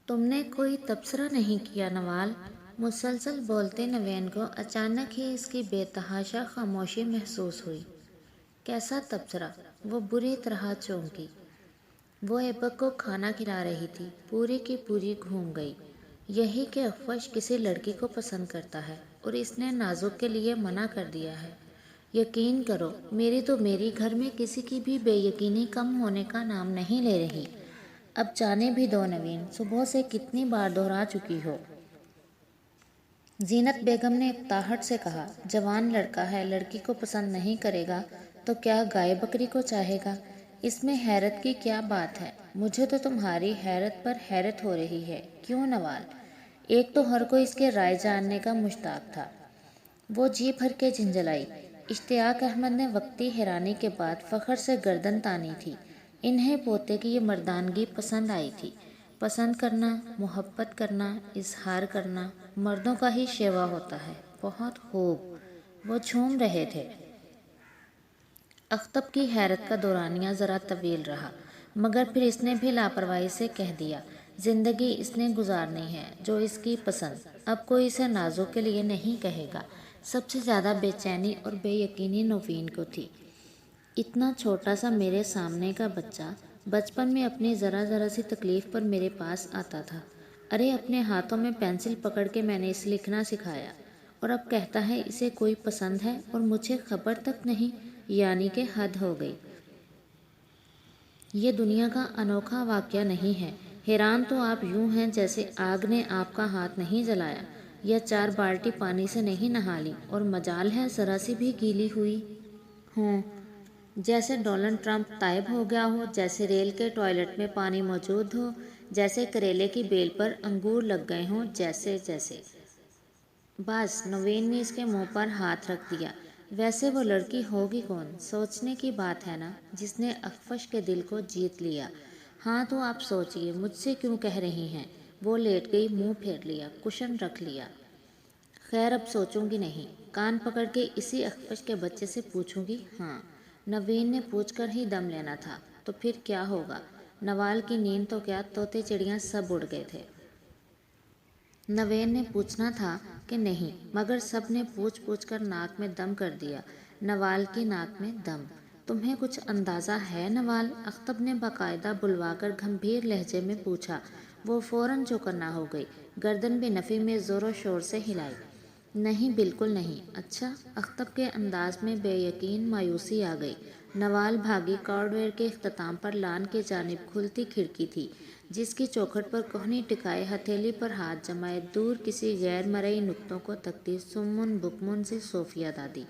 تم نے کوئی تبصرہ نہیں کیا نوال؟ مسلسل بولتے نوین کو اچانک ہی اس کی بے تحاشا خاموشی محسوس ہوئی۔ کیسا تبصرہ؟ وہ بری طرح چونکی۔ وہ ایبک کو کھانا کھلا رہی تھی، پوری کی پوری گھوم گئی۔ یہی کہ اخفش کسی لڑکی کو پسند کرتا ہے اور اس نے نازک کے لیے منع کر دیا ہے۔ یقین کرو، میری تو میری گھر میں کسی کی بھی بے یقینی کم ہونے کا نام نہیں لے رہی۔ اب جانے بھی دو نوین، صبح سے کتنی بار دہرا چکی ہو۔ زینت بیگم نے اقتاہٹ سے کہا، جوان لڑکا ہے، لڑکی کو پسند نہیں کرے گا تو کیا گائے بکری کو چاہے گا؟ اس میں حیرت کی کیا بات ہے؟ مجھے تو تمہاری حیرت پر حیرت ہو رہی ہے۔ کیوں نوال؟ ایک تو ہر کوئی اس کے رائے جاننے کا مشتاق تھا۔ وہ جی بھر کے جھنجھلائی۔ اشتیاق احمد نے وقتی حیرانی کے بعد فخر سے گردن تانی تھی۔ انہیں پوتے کی یہ مردانگی پسند آئی تھی۔ پسند کرنا، محبت کرنا، اظہار کرنا مردوں کا ہی شیوا ہوتا ہے۔ بہت خوب۔ وہ جھوم رہے تھے۔ اختب کی حیرت کا دورانیہ ذرا طویل رہا، مگر پھر اس نے بھی لاپرواہی سے کہہ دیا، زندگی اس نے گزارنی ہے جو اس کی پسند۔ اب کوئی اسے نازک کے لیے نہیں کہے گا۔ سب سے زیادہ بے چینی اور بے یقینی نوین کو تھی۔ اتنا چھوٹا سا میرے سامنے کا بچہ بچپن میں اپنی ذرا ذرا سی تکلیف پر میرے پاس آتا تھا۔ ارے اپنے ہاتھوں میں پینسل پکڑ کے میں نے اسے لکھنا سکھایا، اور اب کہتا ہے اسے کوئی پسند ہے اور مجھے خبر تک نہیں، یعنی کہ حد ہو گئی۔ یہ دنیا کا انوکھا واقعہ نہیں ہے۔ حیران تو آپ یوں ہیں جیسے آگ نے آپ کا ہاتھ نہیں جلایا یا 4 بالٹی پانی سے نہیں نہا لی اور مجال ہے ذرا سی بھی گیلی ہوئی ہوں۔ جیسے ڈونلڈ ٹرمپ تائب ہو گیا ہو، جیسے ریل کے ٹوائلٹ میں پانی موجود ہو، جیسے کریلے کی بیل پر انگور لگ گئے ہوں، جیسے۔ بس نوین نے اس کے منہ پر ہاتھ رکھ دیا۔ ویسے وہ لڑکی ہوگی کون؟ سوچنے کی بات ہے نا، جس نے اخفش کے دل کو جیت لیا۔ ہاں تو آپ سوچئے، مجھ سے کیوں کہہ رہی ہیں؟ وہ لیٹ گئی، منہ پھیر لیا، کشن رکھ لیا۔ خیر اب سوچوں گی نہیں، کان پکڑ کے اسی اخفش کے بچے سے پوچھوں گی۔ ہاں، نوین نے پوچھ کر ہی دم لینا تھا، تو پھر کیا ہوگا؟ نوال کی نیند تو کیا، طوطے چڑیاں سب اڑ گئے تھے۔ نوین نے پوچھنا تھا کہ نہیں، مگر سب نے پوچھ پوچھ کر ناک میں دم کر دیا۔ نوال کی ناک میں دم۔ تمہیں کچھ اندازہ ہے نوال؟ اختب نے باقاعدہ بلوا کر گمبھیر لہجے میں پوچھا۔ وہ فوراً چوکنا ہو گئی، گردن بھی نفی میں زور و شور سے ہلائی۔ نہیں، بالکل نہیں۔ اچھا؟ اختب کے انداز میں بے یقین مایوسی آ گئی۔ نوال بھاگی۔ کارڈور کے اختتام پر لان کی جانب کھلتی کھڑکی تھی، جس کی چوکھٹ پر کوہنی ٹکائے ہتھیلی پر ہاتھ جمائے دور کسی غیر مرئی نقطوں کو تکتی سمن بکمن سی صوفیہ دادی۔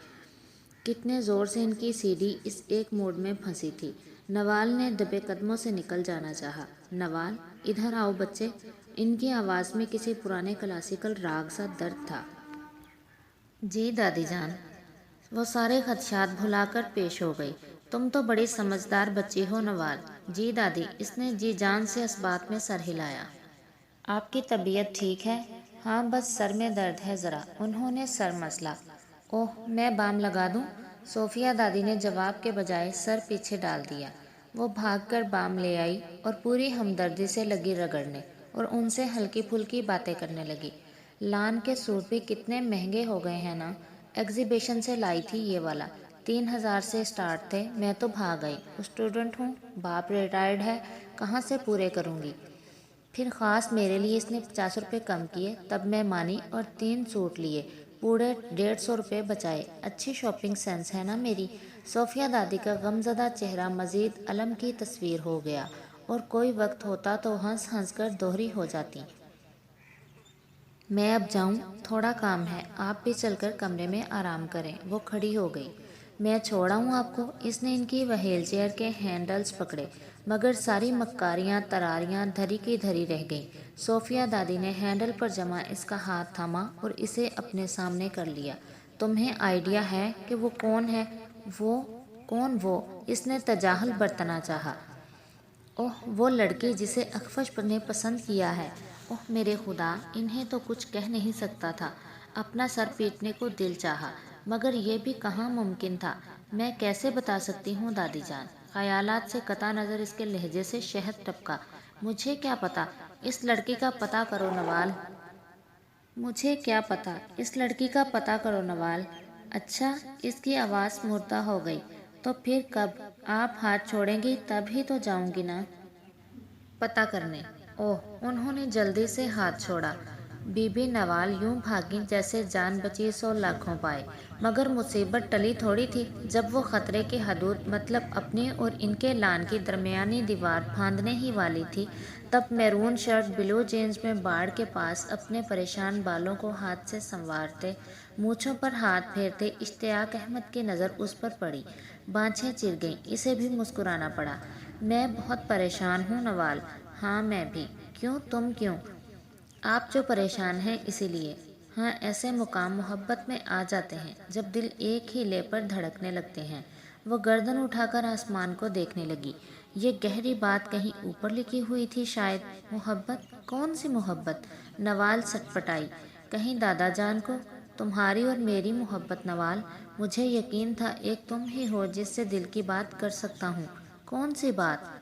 کتنے زور سے ان کی سیڑھی اس ایک موڑ میں پھنسی تھی۔ نوال نے دبے قدموں سے نکل جانا چاہا۔ نوال، ادھر آؤ بچے۔ ان کی آواز میں کسی پرانے کلاسیکل راگ سا درد تھا۔ جی دادی جان۔ وہ سارے خدشات بھلا کر پیش ہو گئی۔ تم تو بڑی سمجھدار بچی ہو نوال۔ جی دادی۔ اس نے جی جان سے اس بات میں سر ہلایا۔ آپ کی طبیعت ٹھیک ہے؟ ہاں، بس سر میں درد ہے ذرا۔ انہوں نے سر مسلا۔ اوہ، میں بام لگا دوں؟ صوفیہ دادی نے جواب کے بجائے سر پیچھے ڈال دیا۔ وہ بھاگ کر بام لے آئی اور پوری ہمدردی سے لگی رگڑنے اور ان سے ہلکی پھلکی باتیں کرنے لگی۔ لان کے سوٹ بھی کتنے مہنگے ہو گئے ہیں نا؟ ایگزیبیشن سے لائی تھی یہ والا، 3000 سے سٹارٹ تھے، میں تو بھاگ گئی۔ اسٹوڈنٹ ہوں، باپ ریٹائرڈ ہے، کہاں سے پورے کروں گی؟ پھر خاص میرے لیے اس نے 50 روپے کم کیے، تب میں مانی اور 3 سوٹ لیے، پورے 150 روپے بچائے۔ اچھی شاپنگ سینس ہے نا میری؟ صوفیہ دادی کا غمزدہ چہرہ مزید الم کی تصویر ہو گیا، اور کوئی وقت ہوتا تو ہنس ہنس کر دوہری ہو جاتی۔ میں اب جاؤں؟ تھوڑا کام ہے، آپ بھی چل کر کمرے میں آرام کریں۔ وہ کھڑی ہو گئی۔ میں چھوڑ آؤں آپ کو؟ اس نے ان کی وہیل چیئر کے ہینڈلز پکڑے، مگر ساری مکاریاں تراریاں دھری کی دھری رہ گئیں۔ صوفیہ دادی نے ہینڈل پر جمع اس کا ہاتھ تھاما اور اسے اپنے سامنے کر لیا۔ تمہیں آئیڈیا ہے کہ وہ کون ہے؟ وہ کون؟ وہ؟ اس نے تجاہل برتنا چاہا۔ اوہ، وہ لڑکی جسے اخفش نے پسند کیا ہے۔ اوہ میرے خدا، انہیں تو کچھ کہہ نہیں سکتا تھا۔ اپنا سر پیٹنے کو دل چاہا، مگر یہ بھی کہاں ممکن تھا۔ میں کیسے بتا سکتی ہوں دادی جان؟ خیالات سے قطع نظر اس کے لہجے سے شہد ٹپکا۔ مجھے کیا پتا، اس لڑکی کا پتہ کرو نوال۔ مجھے کیا پتہ، اس لڑکی کا پتہ کرو نوال۔ اچھا، اس کی آواز مردہ ہو گئی۔ تو پھر کب؟ آپ ہاتھ چھوڑیں گی تب ہی تو جاؤں گی نا پتہ کرنے۔ اوہ، انہوں نے جلدی سے ہاتھ چھوڑا۔ بی بی نوال یوں بھاگیں جیسے جان بچی سو لاکھوں پائے۔ مگر مصیبت ٹلی تھوڑی تھی۔ جب وہ خطرے کی حدود مطلب اپنے اور ان کے لان کی درمیانی دیوار پھاندنے ہی والی تھی، تب میرون شرٹ بلو جینز میں باڑ کے پاس اپنے پریشان بالوں کو ہاتھ سے سنوارتے، مونچھوں پر ہاتھ پھیرتے اشتیاق احمد کی نظر اس پر پڑی۔ بانچھیں چر گئیں، اسے بھی مسکرانا پڑا۔ میں بہت پریشان ہوں نوال۔ ہاں میں بھی۔ کیوں، تم کیوں؟ آپ جو پریشان ہیں اسی لیے۔ ہاں، ایسے مقام محبت میں آ جاتے ہیں جب دل ایک ہی لے پر دھڑکنے لگتے ہیں۔ وہ گردن اٹھا کر آسمان کو دیکھنے لگی۔ یہ گہری بات کہیں اوپر لکھی ہوئی تھی شاید۔ محبت؟ کون سی محبت؟ نوال سٹپٹائی۔ کہیں دادا جان کو؟ تمہاری اور میری محبت نوال۔ مجھے یقین تھا ایک تم ہی ہو جس سے دل کی بات کر سکتا ہوں۔ کون سی بات؟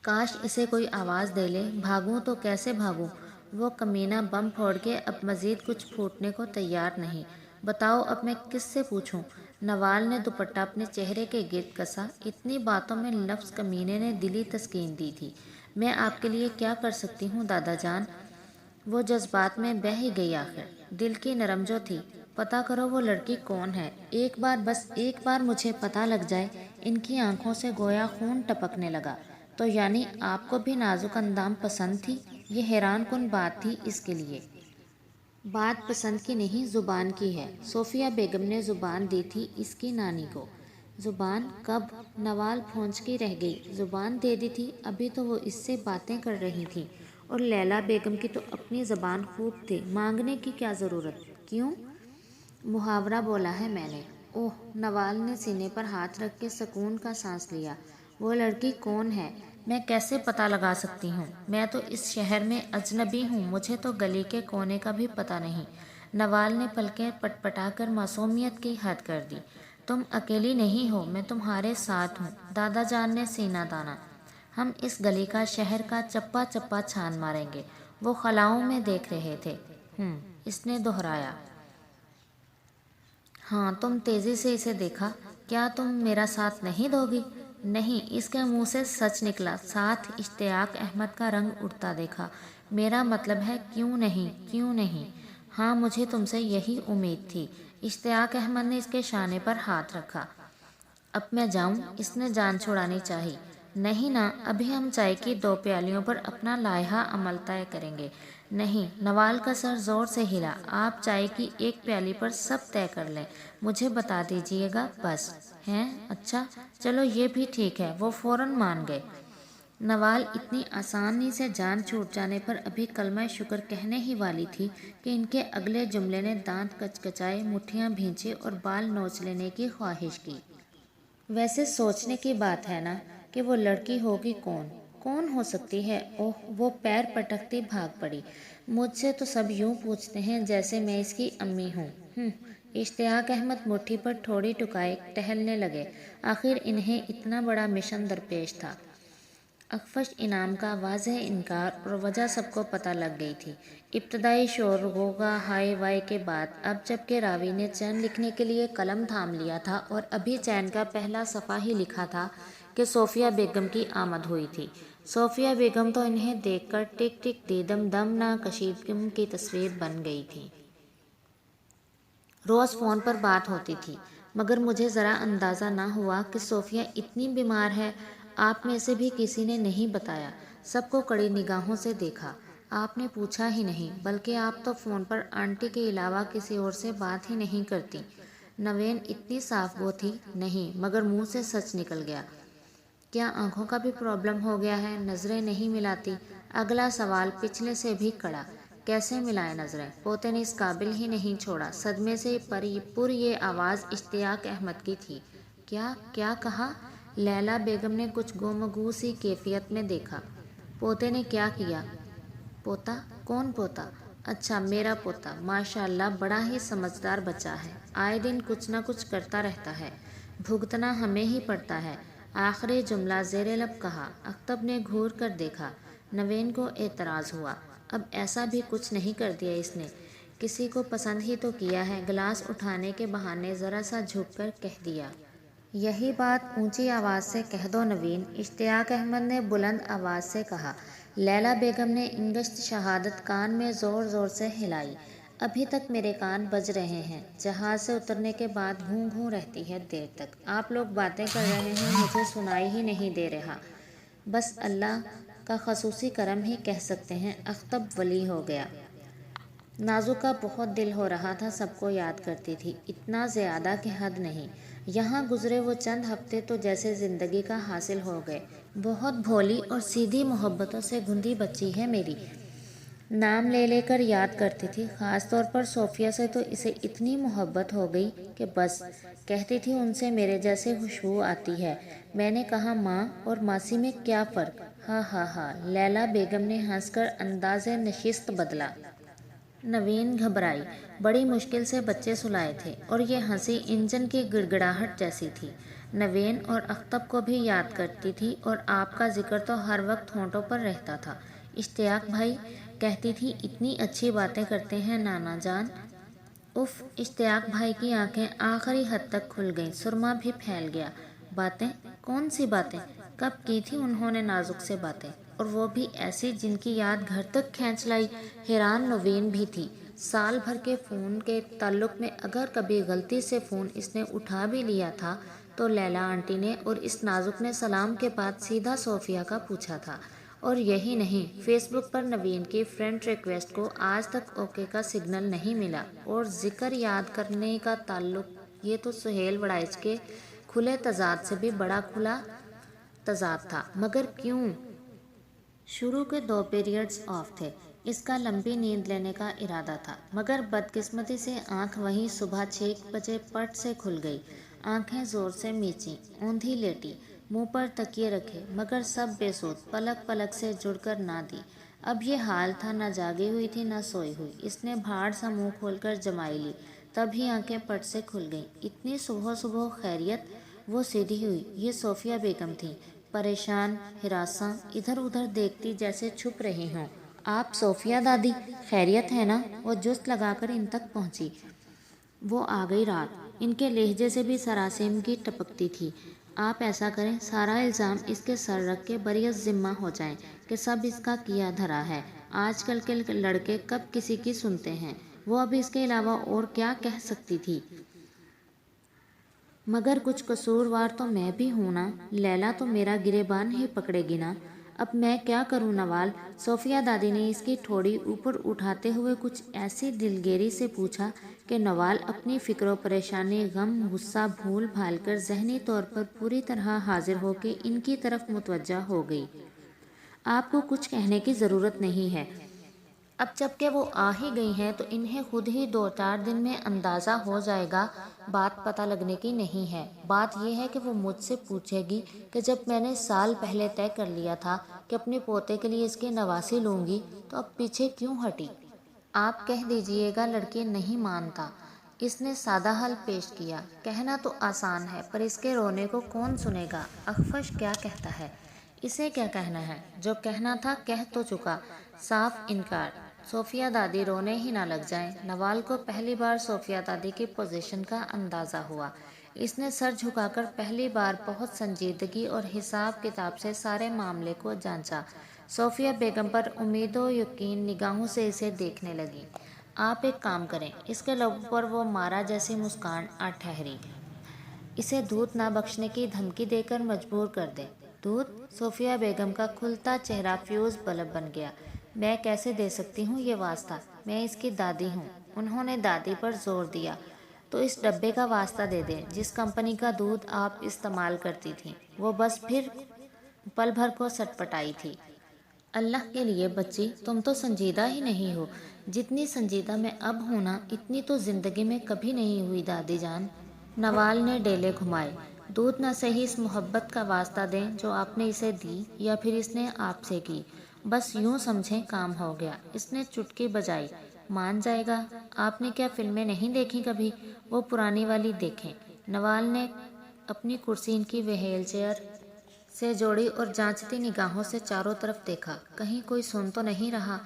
کاش اسے کوئی آواز دے لے۔ بھاگوں تو کیسے بھاگوں؟ وہ کمینہ بم پھوڑ کے اب مزید کچھ پھوٹنے کو تیار نہیں۔ بتاؤ اب میں کس سے پوچھوں؟ نوال نے دوپٹہ اپنے چہرے کے گرد کسا۔ اتنی باتوں میں لفظ کمینے نے دلی تسکین دی تھی۔ میں آپ کے لیے کیا کر سکتی ہوں دادا جان؟ وہ جذبات میں بہہ ہی گئی آخر۔ دل کی نرم جو تھی۔ پتہ کرو وہ لڑکی کون ہے۔ ایک بار، بس ایک بار مجھے پتہ لگ جائے۔ ان کی آنکھوں سے گویا خون ٹپکنے لگا۔ تو یعنی آپ کو بھی نازک اندام پسند تھی؟ یہ حیران کن بات تھی اس کے لیے۔ بات پسند کی نہیں، زبان کی ہے۔ صوفیہ بیگم نے زبان دی تھی اس کی نانی کو۔ زبان؟ کب؟ نوال بھونچکی رہ گئی۔ زبان دے دی تھی؟ ابھی تو وہ اس سے باتیں کر رہی تھیں۔ اور لیلا بیگم کی تو اپنی زبان خوب تھی، مانگنے کی کیا ضرورت؟ کیوں؟ محاورہ بولا ہے میں نے۔ اوہ، نوال نے سینے پر ہاتھ رکھ کے سکون کا سانس لیا۔ وہ لڑکی کون ہے؟ میں کیسے پتہ لگا سکتی ہوں؟ میں تو اس شہر میں اجنبی ہوں، مجھے تو گلی کے کونے کا بھی پتہ نہیں۔ نوال نے پلکیں پٹ پٹا کر معصومیت کی حد کر دی۔ تم اکیلی نہیں ہو، میں تمہارے ساتھ ہوں۔ دادا جان نے سینہ تانا۔ ہم اس گلی کا، شہر کا چپا چپا چھان ماریں گے۔ وہ خلاؤں میں دیکھ رہے تھے۔ اس نے دہرایا۔ ہاں، تم تیزی سے اسے دیکھا۔ کیا تم میرا ساتھ نہیں دو گی؟ نہیں، اس کے منہ سے سچ نکلا۔ ساتھ اشتیاق احمد کا رنگ اٹھتا دیکھا۔ میرا مطلب ہے کیوں نہیں، کیوں نہیں؟ ہاں، مجھے تم سے یہی امید تھی۔ اشتیاق احمد نے اس کے شانے پر ہاتھ رکھا۔ اب میں جاؤں؟ اس نے جان چھڑانی چاہی۔ نہیں نا، ابھی ہم چائے کی 2 پیالیوں پر اپنا لائحہ عمل طے کریں گے۔ نہیں، نوال کا سر زور سے ہلا۔ آپ چائے کی 1 پیالی پر سب طے کر لیں، مجھے بتا دیجیے گا بس۔ ہیں؟ اچھا، چلو یہ بھی ٹھیک ہے۔ وہ فوراً مان گئے۔ نوال اتنی آسانی سے جان چھوٹ جانے پر ابھی کلمہ شکر کہنے ہی والی تھی کہ ان کے اگلے جملے نے دانت کچکچائے، مٹھیاں بھینچی اور بال نوچ لینے کی خواہش کی۔ ویسے سوچنے کی بات ہے نا کہ وہ لڑکی ہوگی کون؟ کون ہو سکتی ہے؟ اوہ، وہ پیر پٹکتی بھاگ پڑی۔ مجھ سے تو سب یوں پوچھتے ہیں جیسے میں اس کی امی ہوں۔ اشتیاق احمد مٹھی پر ٹھوڑی ٹکائے ٹہلنے لگے۔ آخر انہیں اتنا بڑا مشن درپیش تھا۔ اخفش انعام کا واضح انکار اور وجہ سب کو پتہ لگ گئی تھی۔ ابتدائی شور غوغا ہائے وائے کے بعد اب جب کہ راوی نے چین لکھنے کے لیے قلم تھام لیا تھا اور ابھی چین کا پہلا صفحہ ہی لکھا تھا کہ صوفیہ بیگم کی آمد ہوئی تھی۔ صوفیہ بیگم تو انہیں دیکھ کر ٹک ٹک دیدم دم نہ کشیدگم کی تصویر بن گئی تھی۔ روز فون پر بات ہوتی تھی، مگر مجھے ذرا اندازہ نہ ہوا کہ صوفیہ اتنی بیمار ہے۔ آپ میں سے بھی کسی نے نہیں بتایا۔ سب کو کڑی نگاہوں سے دیکھا۔ آپ نے پوچھا ہی نہیں، بلکہ آپ تو فون پر آنٹی کے علاوہ کسی اور سے بات ہی نہیں کرتی۔ نوین اتنی صاف گو تھی؟ نہیں، مگر منہ سے سچ نکل گیا۔ کیا آنکھوں کا بھی پرابلم ہو گیا ہے؟ نظریں نہیں ملاتی؟ اگلا سوال پچھلے سے بھی کڑا۔ کیسے ملائیں نظریں؟ پوتے نے اس قابل ہی نہیں چھوڑا۔ صدمے سے پر یہ آواز اشتیاق احمد کی تھی۔ کیا کہا؟ لیلا بیگم نے کچھ گومگو سی کیفیت میں دیکھا۔ پوتے نے کیا کیا؟ پوتا؟ کون پوتا؟ اچھا، میرا پوتا۔ ماشاء اللہ، بڑا ہی سمجھدار بچہ ہے۔ آئے دن کچھ نہ کچھ کرتا رہتا ہے۔ بھگتنا ہمیں ہی پڑتا ہے۔ آخری جملہ زیر لب کہا۔ اختب نے گھور کر دیکھا۔ نوین کو اعتراض ہوا۔ اب ایسا بھی کچھ نہیں کر دیا اس نے، کسی کو پسند ہی تو کیا ہے۔ گلاس اٹھانے کے بہانے ذرا سا جھک کر کہہ دیا۔ یہی بات اونچی آواز سے کہہ دو نوین، اشتیاق احمد نے بلند آواز سے کہا۔ لیلا بیگم نے انگشت شہادت کان میں زور زور سے ہلائی۔ ابھی تک میرے کان بج رہے ہیں، جہاز سے اترنے کے بعد گھوں گھوں رہتی ہے دیر تک۔ آپ لوگ باتیں کر رہے ہیں، مجھے سنائی ہی نہیں دے رہا۔ بس اللہ کا خصوصی کرم ہی کہہ سکتے ہیں، اختب ولی ہو گیا۔ نازو کا بہت دل ہو رہا تھا، سب کو یاد کرتی تھی، اتنا زیادہ کہ حد نہیں۔ یہاں گزرے وہ چند ہفتے تو جیسے زندگی کا حاصل ہو گئے۔ بہت بھولی اور سیدھی محبتوں سے گندی بچی ہے میری، نام لے لے کر یاد کرتی تھی۔ خاص طور پر صوفیہ سے تو اسے اتنی محبت ہو گئی کہ بس، کہتی تھی ان سے میرے جیسے خوشبو آتی ہے۔ میں نے کہا ماں اور ماسی میں کیا فرق؟ ہا ہا ہا، لیلا بیگم نے ہنس کر انداز نشست بدلا۔ نوین گھبرائی، بڑی مشکل سے بچے سلائے تھے اور یہ ہنسی انجن کی گڑگڑاہٹ جیسی تھی۔ نوین اور اختب کو بھی یاد کرتی تھی اور آپ کا ذکر تو ہر وقت ہونٹوں پر رہتا تھا۔ اشتیاق بھائی، کہتی تھی، اتنی اچھی باتیں کرتے ہیں نانا جان۔ اف، اشتیاق بھائی کی آنکھیں آخری حد تک کھل گئیں، سرما بھی پھیل گیا۔ باتیں؟ کون سی باتیں؟ کب کی تھی انہوں نے نازک سے باتیں؟ اور وہ بھی ایسی جن کی یاد گھر تک کھینچ لائی؟ حیران نوین بھی تھی۔ سال بھر کے فون کے تعلق میں اگر کبھی غلطی سے فون اس نے اٹھا بھی لیا تھا تو لیلا آنٹی نے اور اس نازک نے سلام کے بعد سیدھا صوفیہ کا پوچھا تھا۔ اور یہی نہیں، فیس بک پر نوین کی فرینڈ ریکویسٹ کو آج تک اوکے کا سگنل نہیں ملا۔ اور ذکر یاد کرنے کا تعلق، یہ تو سہیل وڑائچ کے کھلے تضاد سے بھی بڑا کھلا تضاد تھا۔ مگر کیوں؟ شروع کے 2 پیریڈز آف تھے، اس کا لمبی نیند لینے کا ارادہ تھا، مگر بدقسمتی سے آنکھ وہیں صبح 6 بجے پٹ سے کھل گئی۔ آنکھیں زور سے میچیں، اوندھی لیٹی، منہ پر تکیے رکھے، مگر سب بے سود، پلک پلک سے جڑ کر نہ دی۔ اب یہ حال تھا، نہ جاگی ہوئی تھی نہ سوئی ہوئی۔ اس نے بھاڑ سا منہ کھول کر جمائی لی، تب ہی آنکھیں پٹ سے کھل گئیں۔ اتنی صبح صبح خیریت؟ وہ سیدھی ہوئی، یہ صوفیہ بیگم تھیں، پریشان، ہراساں، ادھر ادھر دیکھتی جیسے چھپ رہی ہوں۔ آپ صوفیہ دادی، خیریت ہے نا؟ وہ جست لگا کر ان تک پہنچی۔ وہ آ گئی رات، ان کے لہجے سے بھی سراسیمگی ٹپکتی تھی۔ آپ ایسا کریں، سارا الزام اس کے سر رکھ کے بریت ذمہ ہو جائیں کہ سب اس کا کیا دھرا ہے۔ آج کل کے لڑکے کب کسی کی سنتے ہیں؟ وہ اب اس کے علاوہ اور کیا کہہ سکتی تھی؟ مگر کچھ قصوروار تو میں بھی ہوں نا، لیلا تو میرا گریبان ہی پکڑے گی نا۔ اب میں کیا کروں نوال؟ صوفیہ دادی نے اس کی ٹھوڑی اوپر اٹھاتے ہوئے کچھ ایسی دلگیری سے پوچھا کہ نوال اپنی فکر و پریشانی، غم، غصہ بھول بھال کر ذہنی طور پر پوری طرح حاضر ہو کے ان کی طرف متوجہ ہو گئی۔ آپ کو کچھ کہنے کی ضرورت نہیں ہے۔ اب جب کہ وہ آ ہی گئی ہیں تو انہیں خود ہی 2-4 دن میں اندازہ ہو جائے گا، بات پتہ لگنے کی نہیں ہے۔ بات یہ ہے کہ وہ مجھ سے پوچھے گی کہ جب میں نے سال پہلے طے کر لیا تھا کہ اپنے پوتے کے لیے اس کی نواسی لوں گی تو اب پیچھے کیوں ہٹی؟ آپ کہہ دیجئے گا لڑکی نہیں مانتا۔ اس نے سادہ حل پیش کیا۔ کہنا تو آسان ہے، پر اس کے رونے کو کون سنے گا؟ اخفش کیا کہتا ہے؟ اسے کیا کہنا ہے؟ جو کہنا تھا کہہ تو چکا، صاف انکار۔ صوفیہ دادی رونے ہی نہ لگ جائیں۔ نوال کو پہلی بار صوفیہ دادی کی پوزیشن کا اندازہ ہوا۔ اس نے سر جھکا کر پہلی بار بہت سنجیدگی اور حساب کتاب سے سارے معاملے کو جانچا۔ صوفیہ بیگم پر امید و یقین نگاہوں سے اسے دیکھنے لگی۔ آپ ایک کام کریں۔ اس کے لبوں پر وہ مارا جیسی مسکان آ ٹھہری۔ اسے دودھ نہ بخشنے کی دھمکی دے کر مجبور کر دیں۔ دودھ؟ صوفیہ بیگم کا کھلتا چہرہ فیوز بلب بن گیا۔ میں کیسے دے سکتی ہوں یہ واسطہ؟ میں اس کی دادی ہوں۔ انہوں نے دادی پر زور دیا۔ تو اس ڈبے کا واسطہ دے دیں جس کمپنی کا دودھ آپ استعمال کرتی تھیں۔ وہ بس پھر پل بھر کو سٹ پٹائی تھی۔ اللہ کے لیے بچی، تم تو سنجیدہ ہی نہیں ہو۔ جتنی سنجیدہ میں اب ہوں نا، اتنی تو زندگی میں کبھی نہیں ہوئی دادی جان۔ نوال نے ڈیلے گھمائے۔ دودھ نہ صحیح اس محبت کا واسطہ دیں جو آپ نے اسے دی یا پھر اس نے آپ سے کی، بس یوں سمجھیں کام ہو گیا۔ اس نے چٹکی بجائی۔ مان جائے گا۔ آپ نے کیا فلمیں نہیں دیکھی کبھی؟ وہ پرانی والی دیکھیں۔ نوال نے اپنی کرسی ان کی وہیل چیئر سے جوڑی اور جانچتی نگاہوں سے چاروں طرف دیکھا، کہیں کوئی سن تو نہیں رہا۔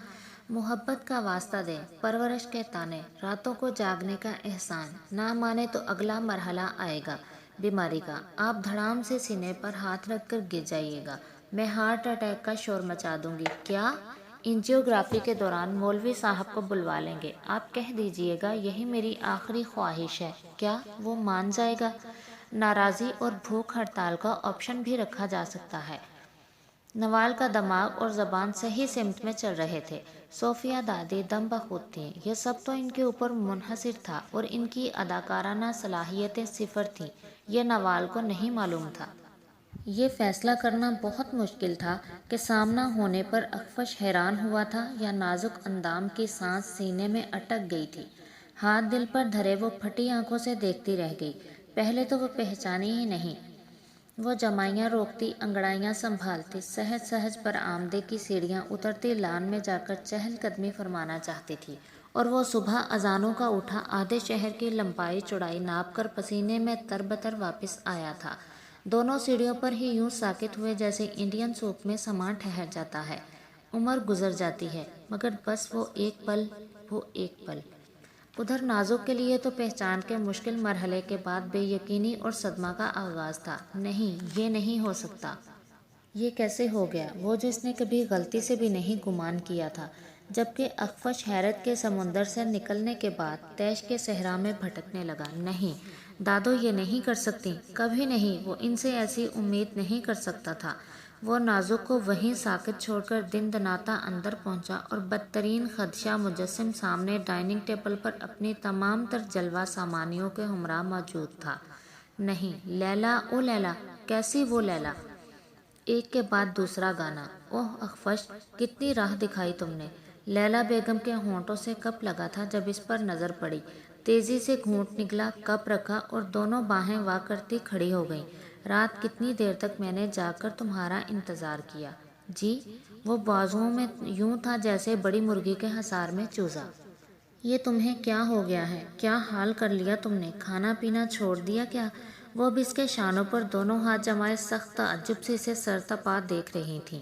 محبت کا واسطہ دیں، پرورش کے تانے، راتوں کو جاگنے کا احسان، نہ مانے تو اگلا مرحلہ آئے گا بیماری کا۔ آپ دھڑام سے سینے پر ہاتھ رکھ کر گر جائیے گا، میں ہارٹ اٹیک کا شور مچا دوں گی۔ کیا؟ انجیوگرافی کے دوران مولوی صاحب کو بلوا لیں گے، آپ کہہ دیجیے گا یہی میری آخری خواہش ہے۔ کیا وہ مان جائے گا؟ ناراضی اور بھوک ہڑتال کا آپشن بھی رکھا جا سکتا ہے۔ نوال کا دماغ اور زبان صحیح سمت میں چل رہے تھے۔ صوفیہ دادی دم بخود تھیں، یہ سب تو ان کے اوپر منحصر تھا اور ان کی اداکارانہ صلاحیتیں صفر تھیں، یہ نوال کو نہیں معلوم تھا۔ یہ فیصلہ کرنا بہت مشکل تھا کہ سامنا ہونے پر اخفش حیران ہوا تھا یا نازک اندام کی سانس سینے میں اٹک گئی تھی۔ ہاتھ دل پر دھرے وہ پھٹی آنکھوں سے دیکھتی رہ گئی۔ پہلے تو وہ پہچانی ہی نہیں۔ وہ جمائیاں روکتی، انگڑائیاں سنبھالتی، سہج سہج برآمدے کی سیڑھیاں اترتی لان میں جا کر چہل قدمی فرمانا چاہتی تھی، اور وہ صبح اذانوں کا اٹھا آدھے شہر کی لمبائی چوڑائی ناپ کر پسینے میں تربتر واپس آیا تھا۔ دونوں سیڑھیوں پر ہی یوں ساکت ہوئے جیسے انڈین سوپ میں سامان ٹھہر جاتا ہے۔ عمر گزر جاتی ہے، مگر بس وہ ایک پل، وہ ایک پل۔ ادھر نازک کے لیے تو پہچان کے مشکل مرحلے کے بعد بے یقینی اور صدمہ کا آغاز تھا۔ نہیں، یہ نہیں ہو سکتا۔ یہ کیسے ہو گیا، وہ جس نے کبھی غلطی سے بھی نہیں گمان کیا تھا۔ جبکہ اخفش حیرت کے سمندر سے نکلنے کے بعد طیش کے صحرا میں بھٹکنے لگا۔ نہیں دادو، یہ نہیں کر سکتی، کبھی نہیں۔ وہ ان سے ایسی امید نہیں کر سکتا تھا۔ وہ نازک کو وہیں ساکت چھوڑ کر دن دناتا اندر پہنچا اور بدترین خدشہ مجسم سامنے ڈائننگ ٹیبل پر اپنی تمام تر جلوہ سامانیوں کے ہمراہ موجود تھا۔ نہیں، لیلا، او لیلا، کیسی وہ لیلا؟ ایک کے بعد دوسرا گانا۔ اوہ اخفش، کتنی راہ دکھائی تم نے۔ لیلا بیگم کے ہونٹوں سے کپ لگا تھا جب اس پر نظر پڑی۔ تیزی سے گھونٹ نگلا، کپ رکھا اور دونوں باہیں وا کرتی کھڑی ہو گئیں۔ رات کتنی دیر تک میں نے جاگ کر تمہارا انتظار کیا۔ جی؟ وہ بازوؤں میں یوں تھا جیسے بڑی مرغی کے حصار میں چوزا۔ یہ تمہیں کیا ہو گیا ہے؟ کیا حال کر لیا تم نے؟ کھانا پینا چھوڑ دیا کیا؟ وہ اب اس کے شانوں پر دونوں ہاتھ جمائے سخت تعجب سے اسے سرتپا دیکھ رہی تھیں۔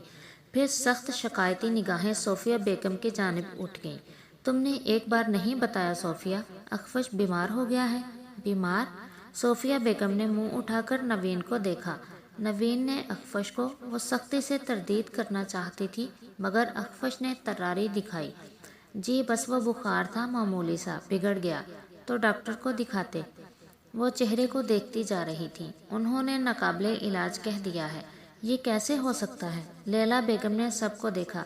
پھر سخت شکایتی نگاہیں صوفیہ بیگم کی جانب اٹھ گئیں۔ تم نے ایک بار نہیں بتایا صوفیہ، اخفش بیمار ہو گیا ہے۔ بیمار؟ صوفیہ بیگم نے منہ اٹھا کر نوین کو دیکھا۔ نوین نے اخفش کو، وہ سختی سے تردید کرنا چاہتی تھی مگر اخفش نے طراری دکھائی۔ جی بس وہ بخار تھا معمولی سا، بگڑ گیا تو ڈاکٹر کو دکھاتے۔ وہ چہرے کو دیکھتی جا رہی تھی۔ انہوں نے ناقابل علاج کہہ دیا ہے۔ یہ کیسے ہو سکتا ہے؟ لیلا بیگم نے سب کو دیکھا۔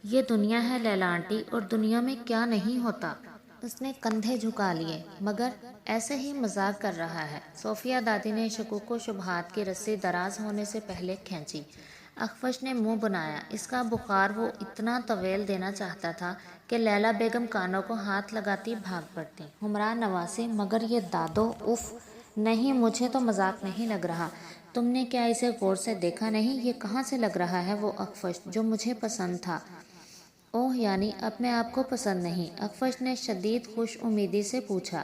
یہ دنیا ہے لیلا آنٹی، اور دنیا میں کیا نہیں ہوتا۔ اس نے کندھے جھکا لیے۔ مگر ایسے ہی مذاق کر رہا ہے۔ صوفیہ دادی نے شکوک و شبہات کی رسی دراز ہونے سے پہلے کھینچی۔ اخفش نے منہ بنایا۔ اس کا بخار وہ اتنا طویل دینا چاہتا تھا کہ لیلا بیگم کانوں کو ہاتھ لگاتی بھاگ پڑتی۔ ہمراہ نواسی، مگر یہ دادو، اف! نہیں، مجھے تو مذاق نہیں لگ رہا۔ تم نے کیا اسے غور سے دیکھا نہیں؟ یہ کہاں سے لگ رہا ہے وہ اخفش جو مجھے پسند تھا؟ اوہ، یعنی اپنے آپ کو پسند نہیں؟ اخفش نے شدید خوش امیدی سے پوچھا۔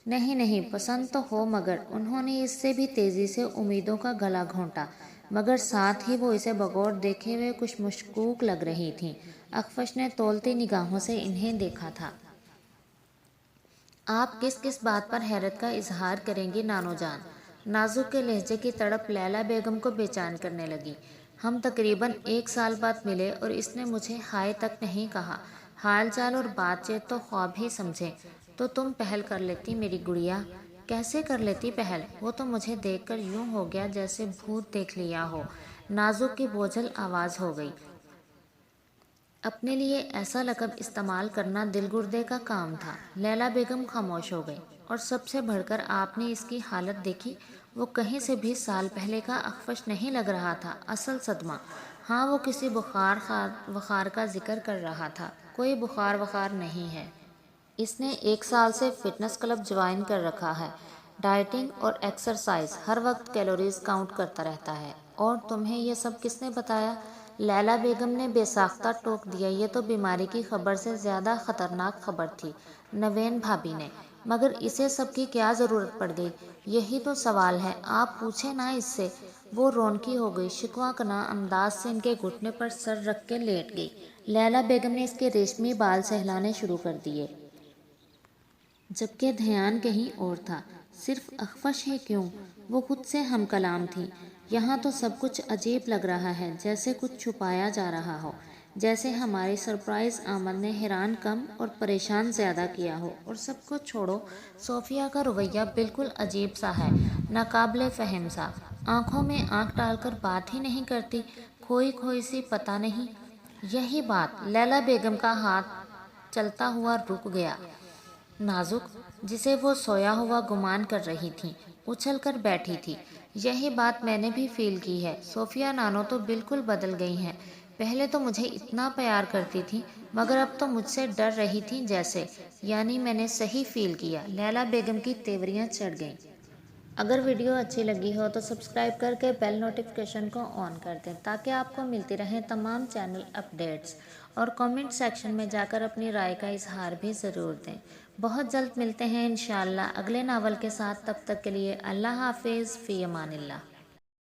نہیں نہیں، پسند تو ہو، مگر… انہوں نے اس سے بھی تیزی سے امیدوں کا گلا گھونٹا، مگر ساتھ ہی وہ اسے بغور دیکھے ہوئے کچھ مشکوک لگ رہی تھیں۔ اخفش نے تولتی نگاہوں سے انہیں دیکھا تھا۔ آپ کس کس بات پر حیرت کا اظہار کریں گی نانو جان؟ نازک کے لہجے کی تڑپ لیلا بیگم کو بے چین کرنے لگی۔ ہم تقریباً 1 سال بعد ملے اور اس نے مجھے ہائے تک نہیں کہا۔ حال چال اور بات چیت تو خواب ہی سمجھے۔ تو تم پہل کر لیتی میری گڑیا۔ کیسے کر لیتی پہل؟ وہ تو مجھے دیکھ کر یوں ہو گیا جیسے بھوت دیکھ لیا ہو۔ نازک کی بوجھل آواز ہو گئی۔ اپنے لیے ایسا لقب استعمال کرنا دل گردے کا کام تھا۔ لیلا بیگم خاموش ہو گئی۔ اور سب سے بڑھ کر آپ نے اس کی حالت دیکھی؟ وہ کہیں سے بھی سال پہلے کا اخفش نہیں لگ رہا تھا۔ اصل صدمہ؟ ہاں، وہ کسی بخار کا ذکر کر رہا تھا۔ کوئی بخار وخار نہیں ہے۔ اس نے 1 سال سے فٹنس کلب جوائن کر رکھا ہے۔ ڈائٹنگ اور ایکسرسائز، ہر وقت کیلوریز کاؤنٹ کرتا رہتا ہے۔ اور تمہیں یہ سب کس نے بتایا؟ لیلا بیگم نے بے ساختہ ٹوک دیا۔ یہ تو بیماری کی خبر سے زیادہ خطرناک خبر تھی، نوین بھابی نے۔ مگر اسے سب کی کیا ضرورت پڑ گئی؟ یہی تو سوال ہے، آپ پوچھیں نا اس سے۔ وہ رونقی ہو گئی، شکوہ کناں انداز سے ان کے گھٹنے پر سر رکھ کے لیٹ گئی۔ لیلا بیگم نے اس کے ریشمی بال سہلانے شروع کر دیے، جبکہ دھیان کہیں اور تھا۔ صرف اخفش ہے کیوں؟ وہ خود سے ہم کلام تھی۔ یہاں تو سب کچھ عجیب لگ رہا ہے، جیسے کچھ چھپایا جا رہا ہو، جیسے ہماری سرپرائز آمد نے حیران کم اور پریشان زیادہ کیا ہو۔ اور سب کو چھوڑو، صوفیہ کا رویہ بالکل عجیب سا ہے، ناقابل فہم سا۔ آنکھوں میں آنکھ ڈال کر بات ہی نہیں کرتی، کھوئی کھوئی سی، پتہ نہیں۔ یہی بات۔ لیلا بیگم کا ہاتھ چلتا ہوا رک گیا۔ نازک، جسے وہ سویا ہوا گمان کر رہی تھیں، اچھل کر بیٹھی تھی۔ یہی بات میں نے بھی فیل کی ہے۔ صوفیہ نانو تو بالکل بدل گئی ہیں۔ پہلے تو مجھے اتنا پیار کرتی تھی، مگر اب تو مجھ سے ڈر رہی تھی جیسے۔ یعنی میں نے صحیح فیل کیا۔ لیلا بیگم کی تیوریاں چڑھ گئیں۔ اگر ویڈیو اچھی لگی ہو تو سبسکرائب کر کے بیل نوٹیفیکیشن کو آن کر دیں تاکہ آپ کو ملتی رہیں تمام چینل اپڈیٹس، اور کامنٹ سیکشن میں جا کر اپنی رائے کا اظہار بھی ضرور دیں۔ بہت جلد ملتے ہیں انشاءاللہ اگلے ناول کے ساتھ۔ تب تک کے لیے اللہ حافظ، فی امان اللہ۔